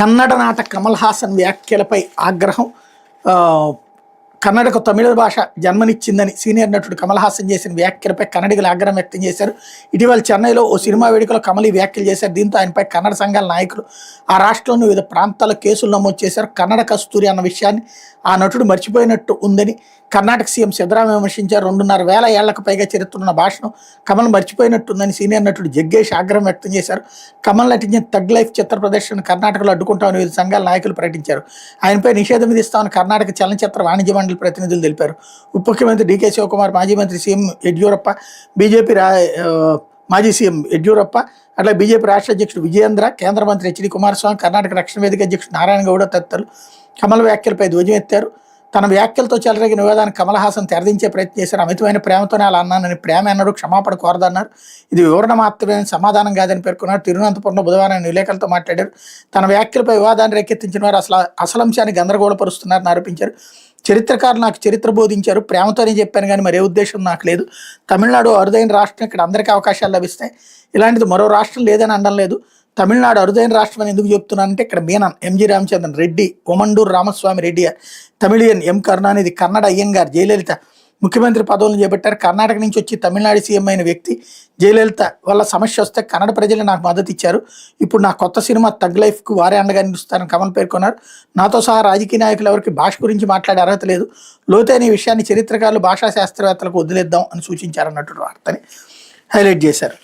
కన్నడ నాట కమల్ హాసన్ వ్యాఖ్యలపై ఆగ్రహం. కన్నడకు తమిళ భాష జన్మనిచ్చిందని సీనియర్ నటుడు కమల్ హాసన్ చేసిన వ్యాఖ్యలపై కన్నడిగలు ఆగ్రహం వ్యక్తం చేశారు. ఇటీవల చెన్నైలో ఓ సినిమా వేడుకలో కమల్ ఈ వ్యాఖ్యలు చేశారు. దీంతో ఆయనపై కన్నడ సంఘాల నాయకులు ఆ రాష్ట్రంలోని వివిధ ప్రాంతాల్లో కేసులు నమోదు చేశారు. కన్నడ కస్తూరి అన్న విషయాన్ని ఆ నటుడు మర్చిపోయినట్టు ఉందని కర్ణాటక సీఎం సిద్ధరామయ్య విమర్శించారు. 2,500 ఏళ్లకు పైగా చరిత్రన్న భాషను కమల్ మర్చిపోయినట్టుందని సీనియర్ నటుడు జగ్గేష్ ఆగ్రహం వ్యక్తం చేశారు. కమల్ నటించిన తగ్ లైఫ్ చిత్ర ప్రదర్శన కర్ణాటకలో అడ్డుకుంటామని వివిధ సంఘాల నాయకులు ప్రకటించారు. ఆయనపై నిషేధం విధిస్తామని కర్ణాటక చలనచిత్ర వాణిజ్య మండలి ప్రతినిధులు తెలిపారు. ఉప ముఖ్యమంత్రి డీకే శివకుమార్, మాజీ మంత్రి సీఎం యడ్యూరప్ప, బీజేపీ మాజీ సీఎం యడ్యూరప్ప, అట్లా బీజేపీ రాష్ట్ర అధ్యక్షుడు విజయేంద్ర, కేంద్ర మంత్రి హెచ్డి కుమారస్వామి, కర్ణాటక రక్షణ వేదిక అధ్యక్షుడు నారాయణ గౌడ తదితరులు కమల్ వ్యాఖ్యలపై ధ్వజమెత్తారు. తన వ్యాఖ్యలతో చెలరేగిన వివాదాన్ని కమల్ హాసన్ తెరదించే ప్రయత్నం చేశారు. అమితమైన ప్రేమతోనే అలా అన్నానని, ప్రేమ అన్నారు, క్షమాపణ కోరదన్నారు. ఇది వివరణ మాత్రమే, సమాధానం కాదని పేర్కొన్నారు. తిరువనంతపురంలో బుధవారం విలేకరులతో మాట్లాడారు. తన వ్యాఖ్యలపై వివాదాన్ని రేకెత్తించిన వారు అసలంశాన్ని గందరగోళపరుస్తున్నారని ఆరోపించారు. చరిత్రకారులు నాకు చరిత్ర బోధించారు, ప్రేమతోనే చెప్పాను కానీ మరే ఉద్దేశం నాకు లేదు. తమిళనాడు అరుదైన రాష్ట్రం, ఇక్కడ అందరికీ అవకాశాలు లభిస్తాయి. ఇలాంటిది మరో రాష్ట్రం లేదని అనడం లేదు. తమిళనాడు అరుదైన రాష్ట్రం అని ఎందుకు చెప్తున్నానంటే ఇక్కడ మీనన్, ఎంజి రామచంద్రన్ రెడ్డి, ఒమండూరు రామస్వామి రెడ్డి, తమిళియన్ ఎం కరుణానిధి, కన్నడ అయ్యంగార్, జయలలిత ముఖ్యమంత్రి పదవులను చేపట్టారు. కర్ణాటక నుంచి వచ్చి తమిళనాడు సీఎం అయిన వ్యక్తి జయలలిత వల్ల సమస్య వస్తే కన్నడ ప్రజలు నాకు మద్దతు ఇచ్చారు. ఇప్పుడు నా కొత్త సినిమా తగ్ లైఫ్కు వారే అండగా నిలుస్తారని కమల్ పేర్కొన్నారు. నాతో సహా రాజకీయ నాయకులు ఎవరికి భాష గురించి మాట్లాడే అర్హత లేదు. లోతైన ఈ విషయాన్ని చరిత్రకారులు, భాషా శాస్త్రవేత్తలకు వదిలేద్దాం అని సూచించారన్నట్టు వార్తని హైలైట్ చేశారు.